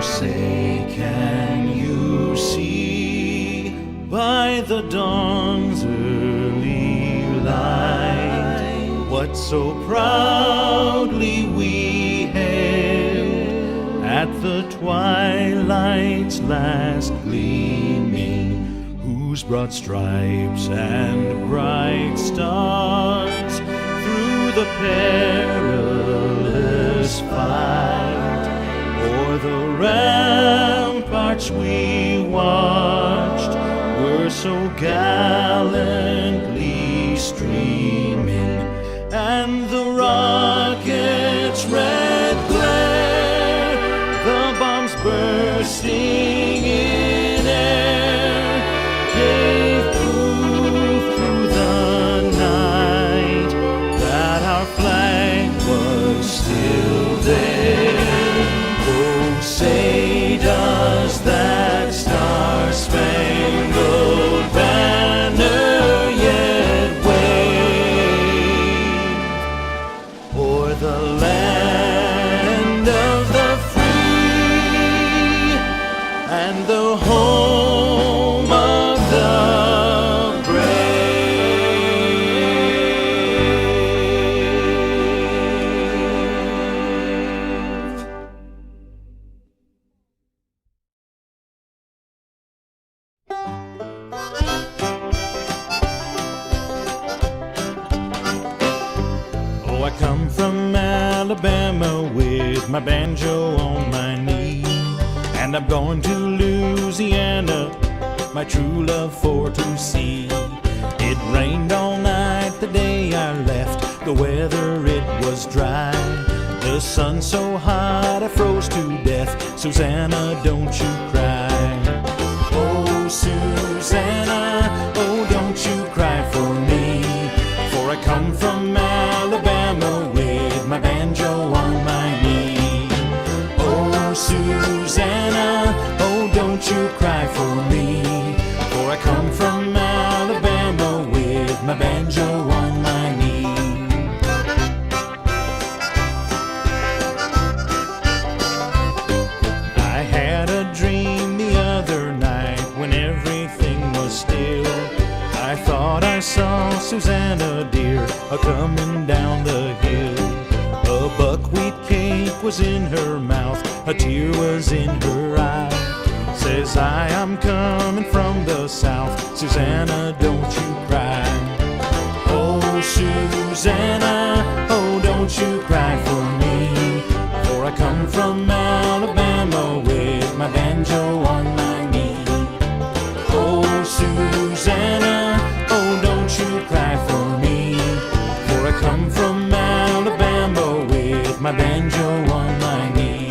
say, can you see by the dawn's early light what so proudly we hailed at the twilight's last gleaming, whose broad stripes and bright stars through the perilous fight o'er the ramparts we watched were so gallantly streaming, and the rockets' red glare, the bombs bursting in air, gave proof through the night that our flag was still there. Oh, say does that star-spangled banner yet wave o'er the land of the free and the home of the Oh, I come from Alabama with my banjo on my knee, and I'm going to Louisiana, my true love for to see. It rained all night the day I left, the weather it was dry, the sun so hot I froze to death. Susanna, don't you cry. Oh, Susanna, oh, don't you cry for me, for I come from Alabama with my banjo on my knee. Oh, Susanna, oh, don't you cry for me, for I come from Alabama with my banjo on my knee. I had a dream the other night when everything was still. I thought I saw Susanna dear a-comin' down the hill. A buckwheat cake was in her mouth, a tear was in her eye. Says I'm coming from the south, Susanna, don't you cry. Oh, Susanna, oh, don't you cry for me, for I come from Alabama with my banjo on my knee. Oh, Susanna, oh, don't you cry for me, for I come from Alabama with my banjo on my knee.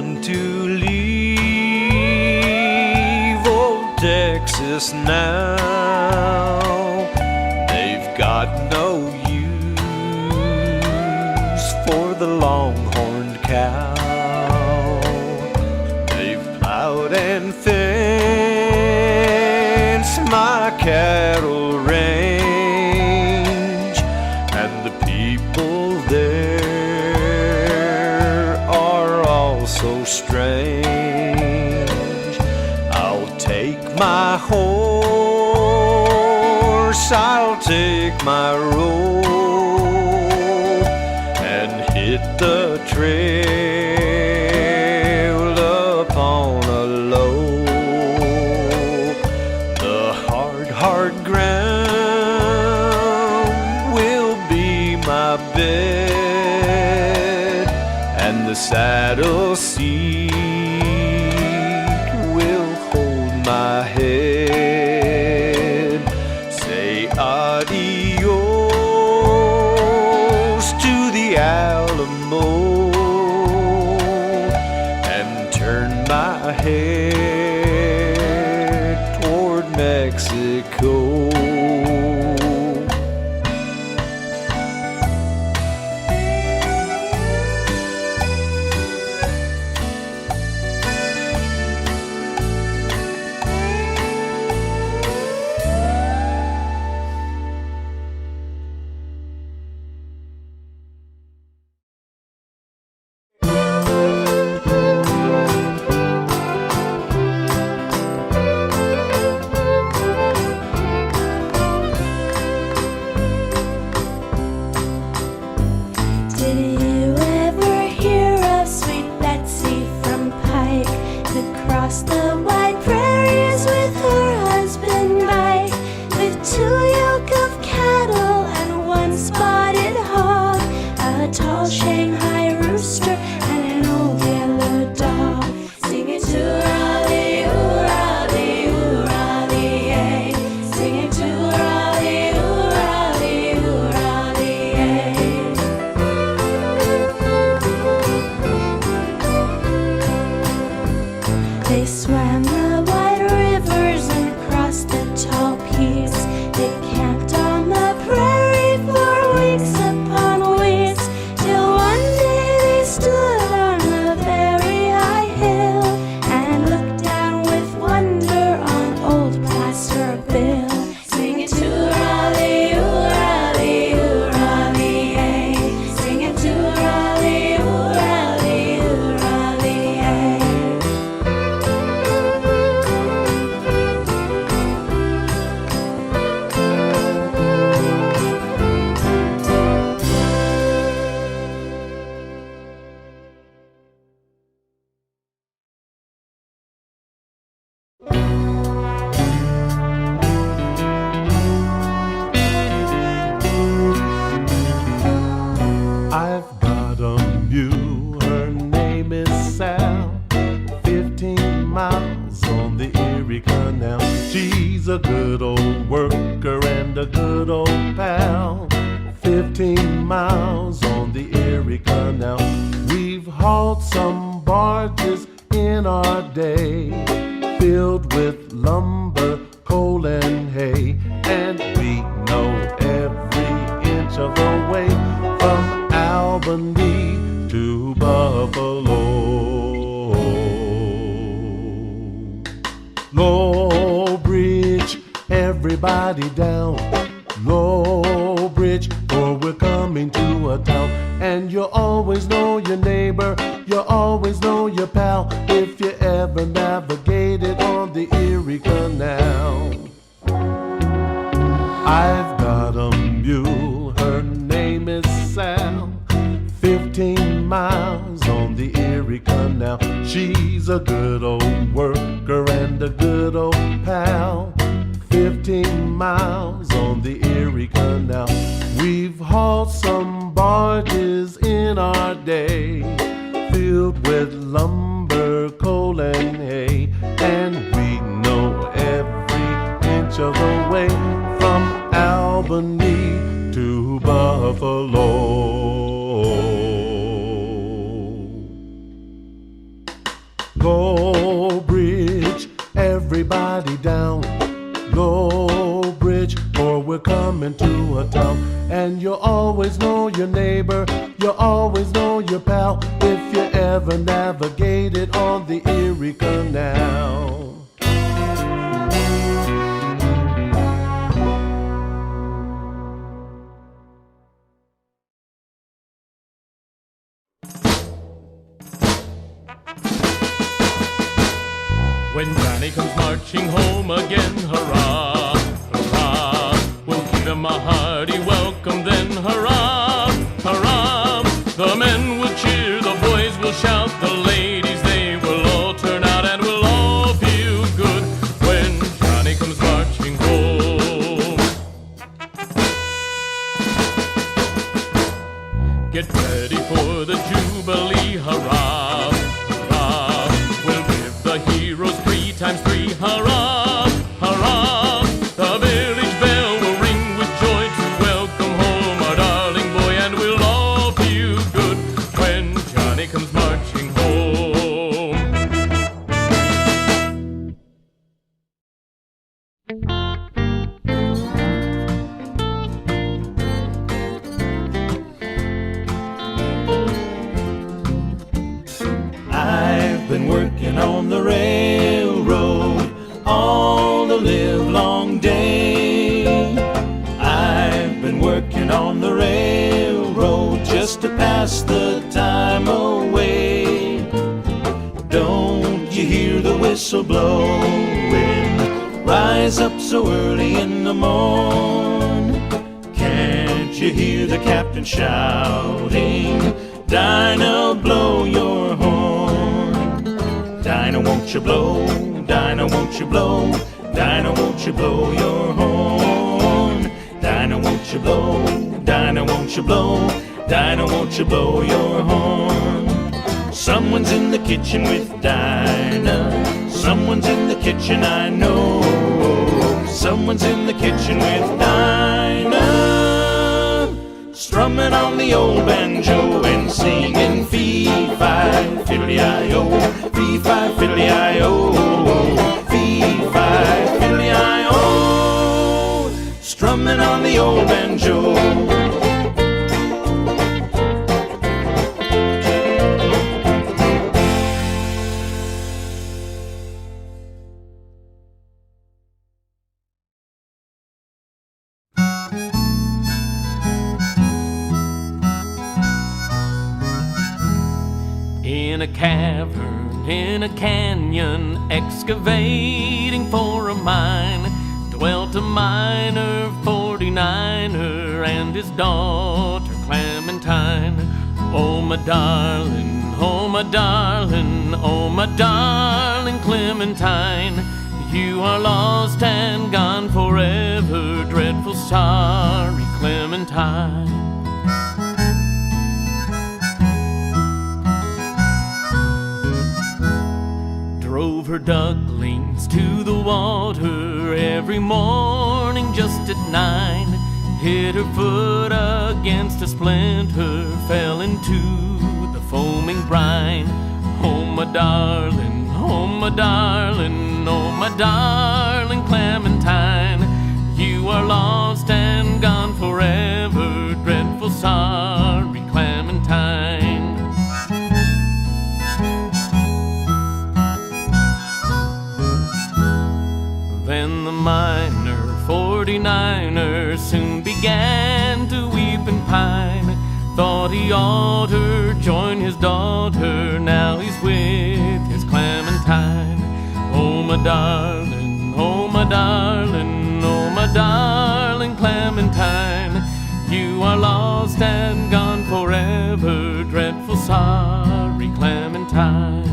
want to leave old Texas now. They've got no use for the longhorned cow. They've plowed and fenced my cattle range, and the people there are all so strange. I'll take my horse, I'll take my rope, and hit the trail upon a lope. The hard, hard ground will be my bed, and the saddle seat will hold my head. Say adios to the Alamo and turn my head toward Mexico. Did you ever hear of sweet Betsy from Pike, that crossed the wide prairies with her husband Mike, with 2 yoke of cattle and 1 spotted hog, a tall Shanghai rooster and an old yellow dog, singing toorally-oorally-oorally-ay, singing toorally-oorally-oorally-ay. They swam the wide rivers and crossed the tall peaks. They camped on the prairie for weeks upon weeks, till one day they stood on a very high hill and looked down with wonder on old Placerville, singing toorally-oorally-oorally-ay, singing toorally-oorally-oorally-ay. I've got a mule, her name is Sal, 15 miles on the Erie Canal. She's a good old worker and a good old pal, 15 miles on the Erie Canal. We've hauled some barges in our day, filled with lumber, coal and hay, and we know every inch of the way from Albany to Buffalo. Low Bridge, everybody down. Low Bridge, for we're coming to a town. And you always know your neighbor, you always know your pal, if you ever navigated on the Erie Canal. I've got a mule, her name is Sal, 15 miles on the Erie Canal. She's a good old worker and a good old pal, 15 miles on the Erie Canal. We've hauled some barges in our day, filled with lumber, coal and hay, and we know every inch of the way from Albany to Buffalo. coming to a town. And you always know your neighbor, you always know your pal, if you ever navigated on the Erie Canal. When Johnny comes marching home again, hurrah, hurrah, we'll give him a hearty welcome then, hurrah, hurrah. The men will cheer, the boys will shout, the ladies, they will all turn out, and we'll all feel good when Johnny comes marching home. Get ready for the Jubilee, hurrah, hurrah, we'll give the heroes 3 times 3, hurrah, hurrah. The village bell will ring with joy to welcome home our darling boy, and we'll all feel good when Johnny comes marching home. I've been working on the railroad all the livelong day. I've been working on the railroad just to pass the time away. Don't you hear the whistle blowing? Rise up so early in the morn. Can't you hear the captain shouting? Dinah, blow your horn. Dinah, won't you blow? Dinah, won't you blow? Dinah, won't you blow your horn? Dinah, won't you blow? Dinah, won't you blow? Dinah, won't you blow your horn? Someone's in the kitchen with Dinah. Someone's in the kitchen, I know. Someone's in the kitchen with Dinah, strumming on the old banjo and singing fee-fi, fiddly-I-o, fee-fi, fiddly-I-o, fee-fi, fiddly-I-o, strumming on the old banjo. In a cavern, in a canyon, excavating for a mine, dwelt a miner, 49er, and his daughter Clementine. Oh my darling, oh my darling, oh my darling Clementine, you are lost and gone forever, dreadful sorry Clementine. Drove her ducklings to the water every morning just at 9. Hit her foot against a splinter, fell into the foaming brine. Oh my darling, oh my darling, oh my darling Clementine, you are lost and gone forever, dreadful sorry Clementine. Then the miner, 49er, soon began to weep and pine. Thought he oughter join his daughter, now he's with his Clementine. Oh my darling, oh my darling, oh my darling Clementine, you are lost and gone forever, dreadful sorry Clementine.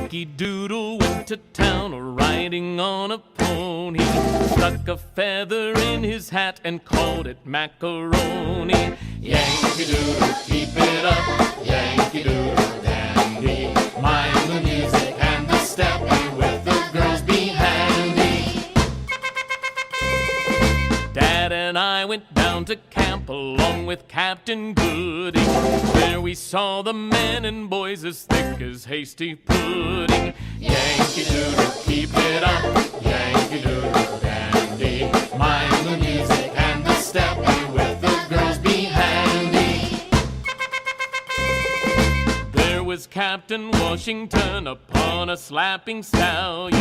Yankee Doodle went to town riding on a pony. Stuck a feather in his hat and called it macaroni. Yankee Doodle, keep it up, Yankee Doodle dandy. Mind the music and the step, and with the girls be handy. Dad and I went down to camp along with Captain Goody. There we saw the men and boys as thick as hasty pudding. Yankee Doodle, keep it up, Yankee Doodle dandy. Mind the music and the step, and with the girls be handy. There was Captain Washington upon a slapping stallion,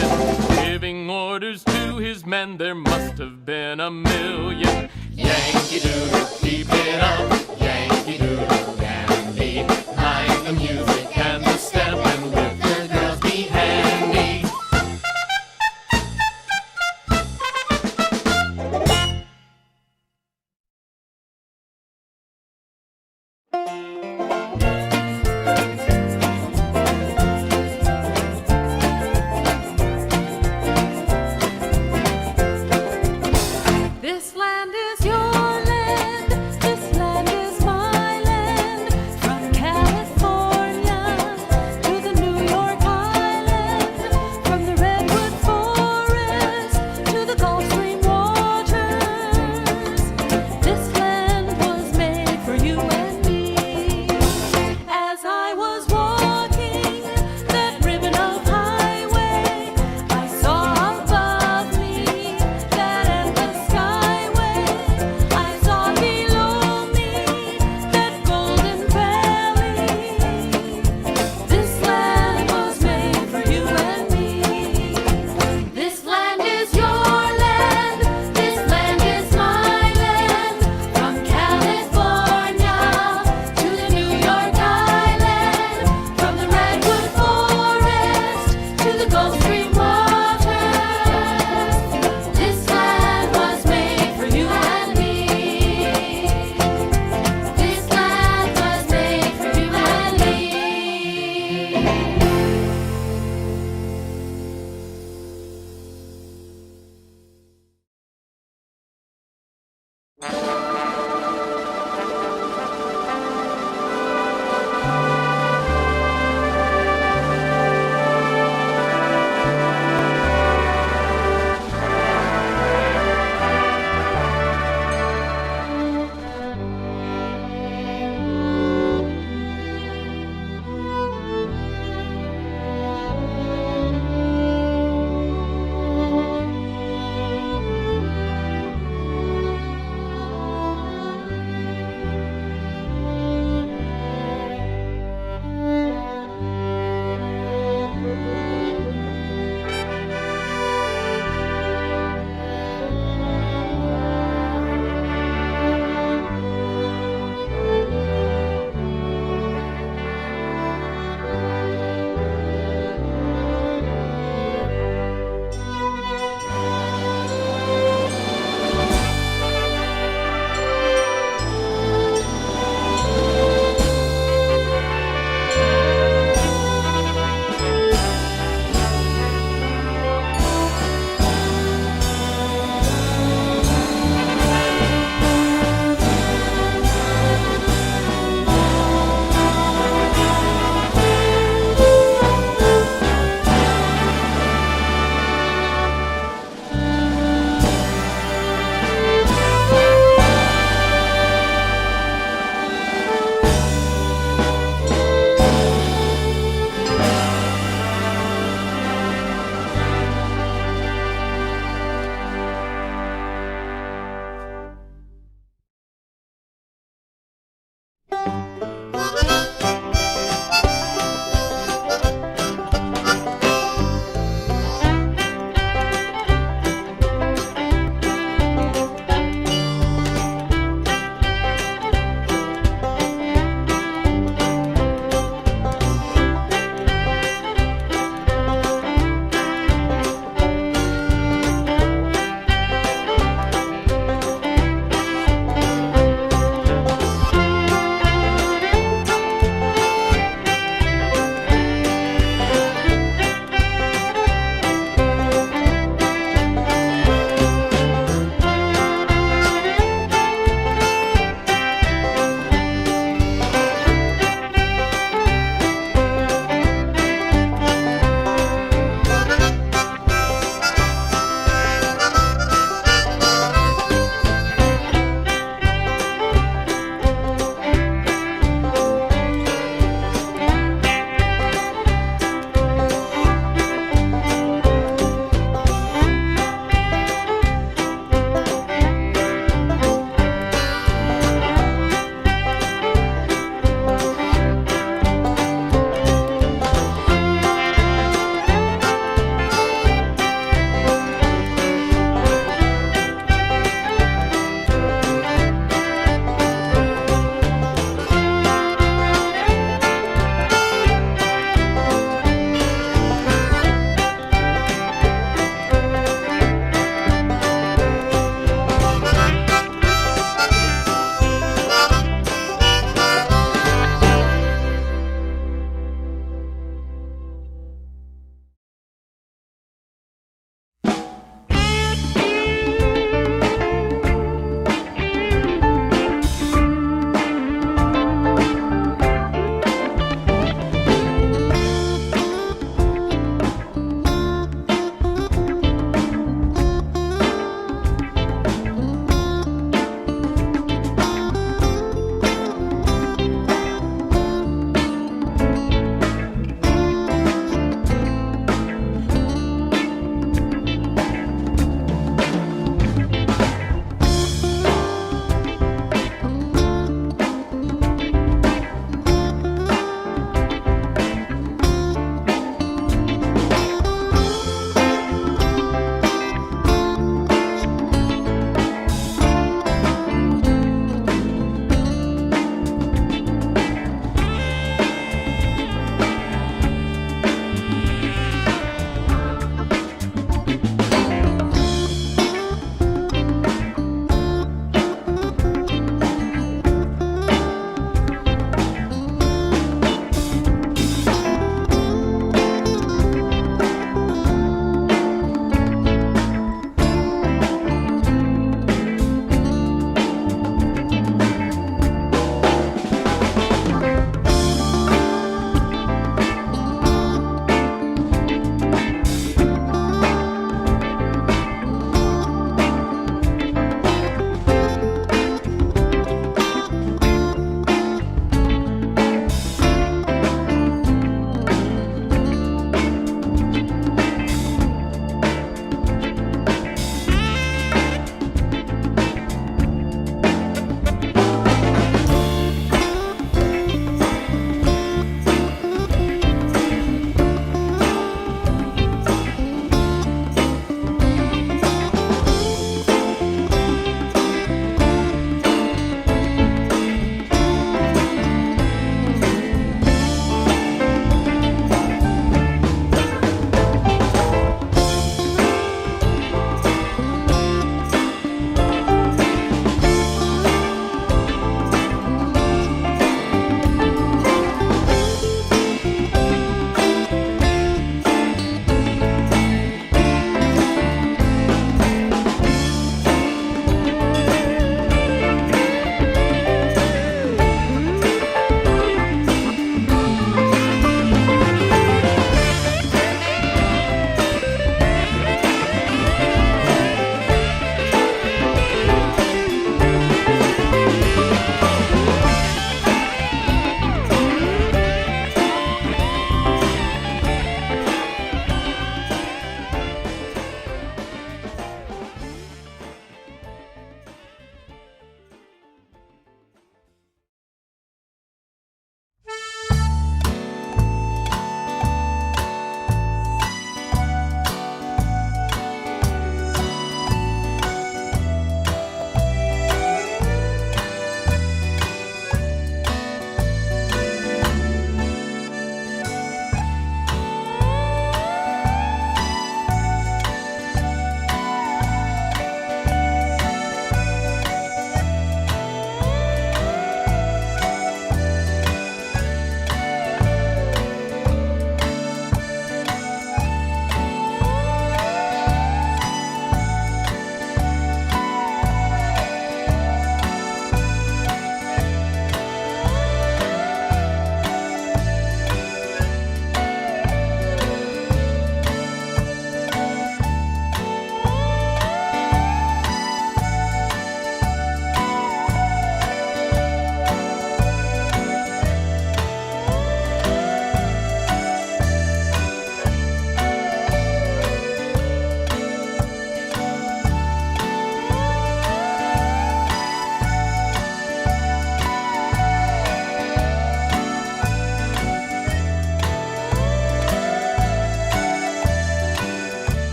giving orders to his men, there must have been a million. Yankee Doodle, keep it up, Yankee Doodle dandy. Mind the music